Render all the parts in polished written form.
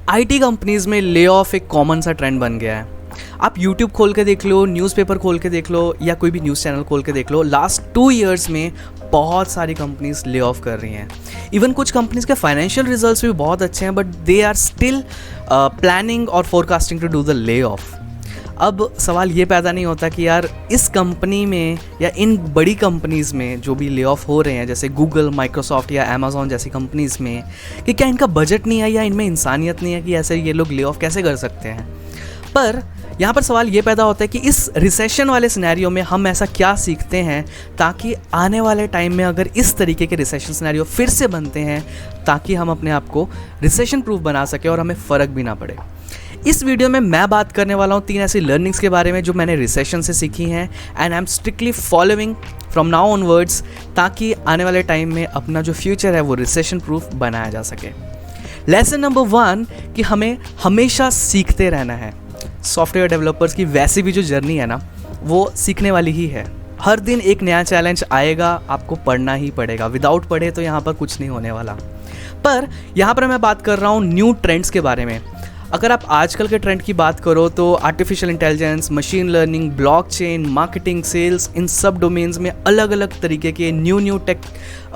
IT companies में lay off एक common सा ट्रेंड बन गया है। आप यूट्यूब खोल के देख लो, न्यूज़पेपर खोल के देख लो या कोई भी न्यूज़ चैनल खोल के देख लो, लास्ट 2 ईयर्स में बहुत सारी कंपनीज ले ऑफ कर रही हैं। इवन कुछ कंपनीज के फाइनेंशियल रिजल्ट्स भी बहुत अच्छे हैं, but they are still planning और forecasting to do the lay off. अब सवाल ये पैदा नहीं होता कि यार इस कंपनी में या इन बड़ी कंपनीज़ में जो भी ले ऑफ हो रहे हैं, जैसे गूगल, माइक्रोसॉफ्ट या अमेज़ॉन जैसी कंपनीज़ में, कि क्या इनका बजट नहीं है या इनमें इंसानियत नहीं है कि ऐसे ये लोग ले ऑफ कैसे कर सकते हैं। पर यहाँ पर सवाल ये पैदा होता है कि इस रिसेशन वाले सिनेरियो में हम ऐसा क्या सीखते हैं ताकि आने वाले टाइम में अगर इस तरीके के रिसेशन सिनेरियो फिर से बनते हैं, ताकि हम अपने आप को रिसेशन प्रूफ बना सकें और हमें फ़र्क भी ना पड़े। इस वीडियो में मैं बात करने वाला हूँ 3 ऐसी लर्निंग्स के बारे में जो मैंने रिसेशन से सीखी हैं and I am strictly following from now onwards, ताकि आने वाले टाइम में अपना जो फ्यूचर है वो रिसेशन प्रूफ बनाया जा सके। लेसन नंबर 1 कि हमें हमेशा सीखते रहना है। सॉफ्टवेयर डेवलपर्स की वैसी भी जो जर्नी है ना, वो सीखने वाली ही है। हर दिन एक नया चैलेंज आएगा, आपको पढ़ना ही पड़ेगा। विदाउट पढ़े तो यहाँ पर कुछ नहीं होने वाला। पर यहाँ पर मैं बात कर रहा हूँ न्यू ट्रेंड्स के बारे में। अगर आप आजकल के ट्रेंड की बात करो तो artificial intelligence, machine learning, blockchain, marketing, sales, इन सब डोमेन्स में अलग अलग तरीके के न्यू टेक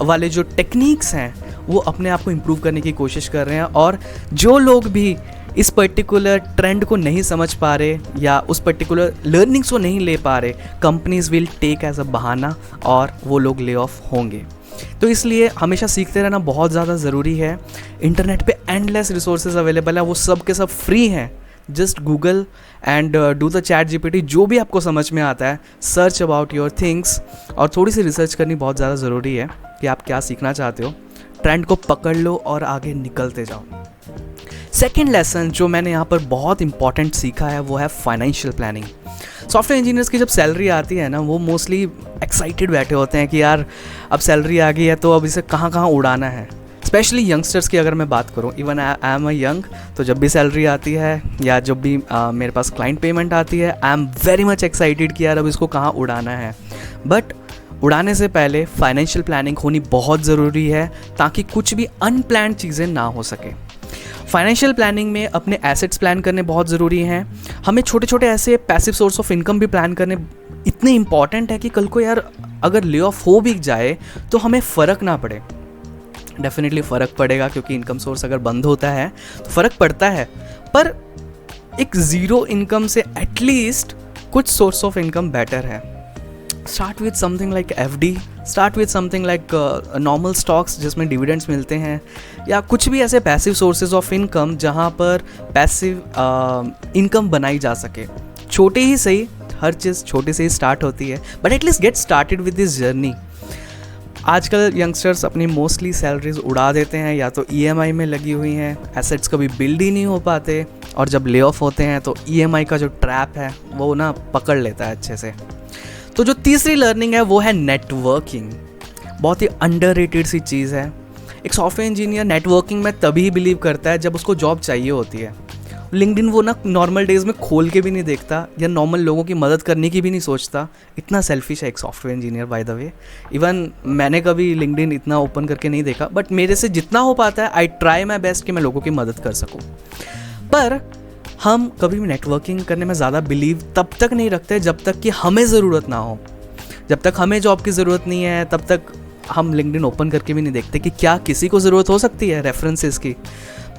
वाले जो टेक्निक्स हैं वो अपने आप को इम्प्रूव करने की कोशिश कर रहे हैं। और जो लोग भी इस पर्टिकुलर ट्रेंड को नहीं समझ पा रहे या उस पर्टिकुलर लर्निंग्स को नहीं ले पा रहे, companies will take as a बहाना और वो लोग ले ऑफ होंगे। तो इसलिए हमेशा सीखते रहना बहुत ज़्यादा ज़रूरी है। इंटरनेट पे एंडलेस रिसोर्सेज अवेलेबल है, वो सब के सब फ्री हैं। Just Google and do the chat GPT, जो भी आपको समझ में आता है, सर्च अबाउट योर थिंग्स। और थोड़ी सी रिसर्च करनी बहुत ज़्यादा ज़रूरी है कि आप क्या सीखना चाहते हो। ट्रेंड को पकड़ लो और आगे निकलते जाओ। सेकेंड लेसन जो मैंने यहाँ पर बहुत इंपॉर्टेंट सीखा है वो है फाइनेंशियल प्लानिंग। सॉफ्टवेयर इंजीनियर्स की जब सैलरी आती है ना, वो मोस्टली एक्साइटेड बैठे होते हैं कि यार अब सैलरी आ गई है तो अब इसे कहाँ कहाँ उड़ाना है। स्पेशली यंगस्टर्स की अगर मैं बात करूँ, even I am a young, तो जब भी सैलरी आती है या जब भी मेरे पास क्लाइंट पेमेंट आती है, I am very much excited कि यार अब इसको कहाँ उड़ाना है। बट उड़ाने से पहले फाइनेंशियल प्लानिंग होनी बहुत ज़रूरी है ताकि कुछ भी अनप्लान्ड चीज़ें ना हो सके। फाइनेंशियल प्लानिंग में अपने एसेट्स प्लान करने बहुत ज़रूरी हैं। हमें छोटे छोटे ऐसे पैसिव सोर्स ऑफ इनकम भी प्लान करने इतने इंपॉर्टेंट है कि कल को यार अगर ले ऑफ हो भी जाए तो हमें फ़र्क ना पड़े। डेफिनेटली फ़र्क पड़ेगा, क्योंकि इनकम सोर्स अगर बंद होता है तो फ़र्क पड़ता है। पर एक ज़ीरो इनकम से एटलीस्ट कुछ सोर्स ऑफ इनकम बेटर है। Start with something like FD, start with something like normal stocks जिसमें डिविडेंड्स मिलते हैं, या कुछ भी ऐसे पैसिव सोर्सेज ऑफ इनकम जहाँ पर पैसिव इनकम बनाई जा सके। छोटे ही सही, हर चीज़ छोटे से ही स्टार्ट होती है, but at least get started with this journey. आजकल यंगस्टर्स अपनी मोस्टली सैलरीज उड़ा देते हैं, या तो ईएमआई में लगी हुई हैं, एसेट्स कभी बिल्ड ही नहीं हो पाते, और जब ले ऑफ होते हैं तो ईएमआई का जो ट्रैप है वो ना पकड़ लेता है अच्छे से। तो जो तीसरी लर्निंग है वो है नेटवर्किंग। बहुत ही अंडररेटेड सी चीज़ है। एक सॉफ्टवेयर इंजीनियर नेटवर्किंग में तभी बिलीव करता है जब उसको जॉब चाहिए होती है। लिंक्डइन वो ना नॉर्मल डेज में खोल के भी नहीं देखता या नॉर्मल लोगों की मदद करने की भी नहीं सोचता। इतना सेल्फिश है एक software engineer, by the way. Even मैंने कभी लिंक्डइन इतना ओपन करके नहीं देखा, बट मेरे से जितना हो पाता है आई ट्राई माई बेस्ट कि मैं लोगों की मदद कर सकूँ। पर हम कभी भी नेटवर्किंग करने में ज़्यादा बिलीव तब तक नहीं रखते जब तक कि हमें ज़रूरत ना हो। जब तक हमें जॉब की ज़रूरत नहीं है तब तक हम लिंक्डइन ओपन करके भी नहीं देखते कि क्या किसी को ज़रूरत हो सकती है रेफरेंसेस की।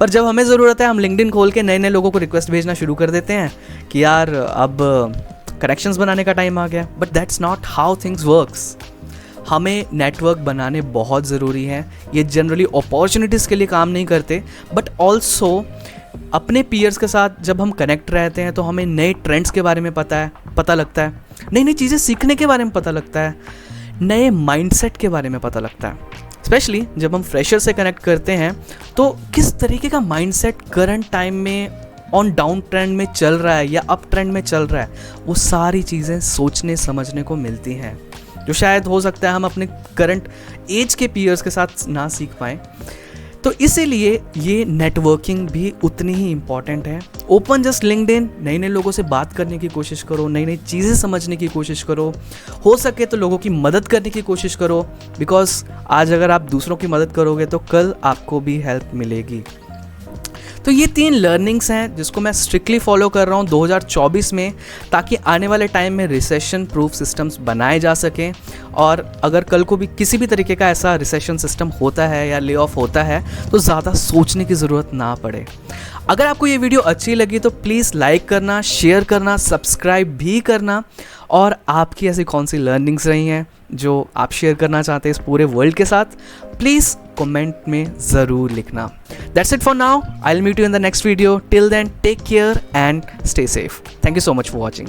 पर जब हमें ज़रूरत है, हम लिंक्डइन खोल के नए नए लोगों को रिक्वेस्ट भेजना शुरू कर देते हैं कि यार अब कनेक्शंस बनाने का टाइम आ गया। But that's not how things works. हमें नेटवर्क बनाने बहुत ज़रूरी है। ये जनरली अपॉर्चुनिटीज़ के लिए काम नहीं करते, बट ऑल्सो अपने पीयर्स के साथ जब हम कनेक्ट रहते हैं तो हमें नए ट्रेंड्स के बारे में पता लगता है, नई नई चीज़ें सीखने के बारे में पता लगता है, नए माइंडसेट के बारे में पता लगता है। स्पेशली जब हम फ्रेशर से कनेक्ट करते हैं तो किस तरीके का माइंडसेट करंट टाइम में ऑन डाउन ट्रेंड में चल रहा है या अप ट्रेंड में चल रहा है, वो सारी चीज़ें सोचने समझने को मिलती हैं, जो शायद हो सकता है हम अपने करंट एज के पीयर्स के साथ ना सीख पाएँ। तो इसीलिए ये नेटवर्किंग भी उतनी ही इम्पॉर्टेंट है। ओपन जस्ट लिंक्डइन, नए नए लोगों से बात करने की कोशिश करो, नई नई चीज़ें समझने की कोशिश करो, हो सके तो लोगों की मदद करने की कोशिश करो, बिकॉज आज अगर आप दूसरों की मदद करोगे तो कल आपको भी हेल्प मिलेगी। तो ये 3 लर्निंग्स हैं जिसको मैं स्ट्रिक्टली फॉलो कर रहा हूँ 2024 में, ताकि आने वाले टाइम में रिसेशन प्रूफ सिस्टम्स बनाए जा सकें। और अगर कल को भी किसी भी तरीके का ऐसा रिसेशन सिस्टम होता है या ले ऑफ होता है तो ज़्यादा सोचने की ज़रूरत ना पड़े। अगर आपको ये वीडियो अच्छी लगी तो प्लीज़ लाइक करना, शेयर करना, सब्सक्राइब भी करना। और आपकी ऐसी कौन सी लर्निंग्स रही हैं जो आप शेयर करना चाहते हैं इस पूरे वर्ल्ड के साथ, प्लीज़ कमेंट में ज़रूर लिखना। That's it for now, I will meet you in the next video. Till then take care and stay safe. Thank you so much for watching.